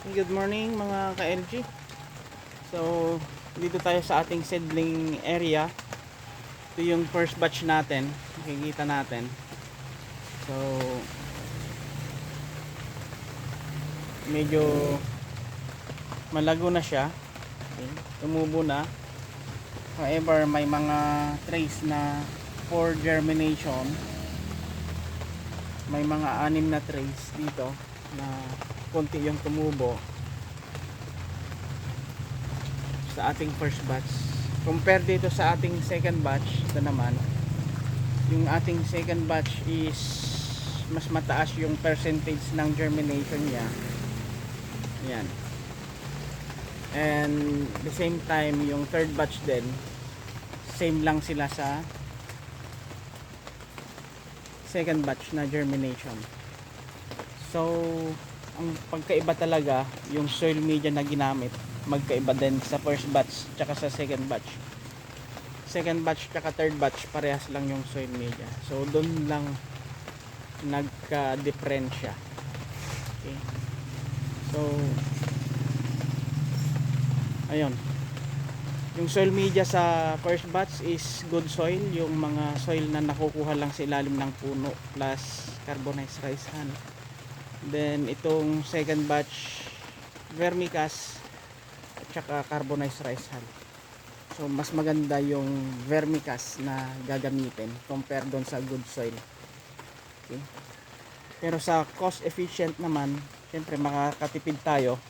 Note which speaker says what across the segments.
Speaker 1: Good morning mga ka-LG. So, dito tayo sa ating seedling area. Ito yung first batch natin. Makikita natin. So, medyo malago na siya. Okay. Tumubo na. However, may mga trace na for germination. May mga 6 na trace dito na konti yung tumubo sa ating first batch. Compare dito sa ating second batch, ito naman yung ating second batch is mas mataas yung percentage ng germination niya. Ayan. And the same time yung third batch din, same lang sila sa second batch na germination. So ang pagkaiba talaga yung soil media na ginamit, magkaiba din sa first batch tsaka sa second batch. Second batch tsaka third batch parehas lang yung soil media, so doon lang nagka-diferensya. Okay, so ayun, yung soil media sa first batch is good soil, yung mga soil na nakukuha lang sa ilalim ng puno plus carbonized rice hull. Then itong second batch vermicast at saka carbonized rice hull. So mas maganda yung vermicast na gagamitin compare doon sa good soil. Okay. Pero sa cost efficient naman, syempre makakatipid tayo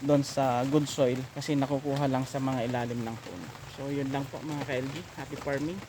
Speaker 1: doon sa good soil kasi nakukuha lang sa mga ilalim ng puno. So yun lang po mga ka-LG. Happy farming.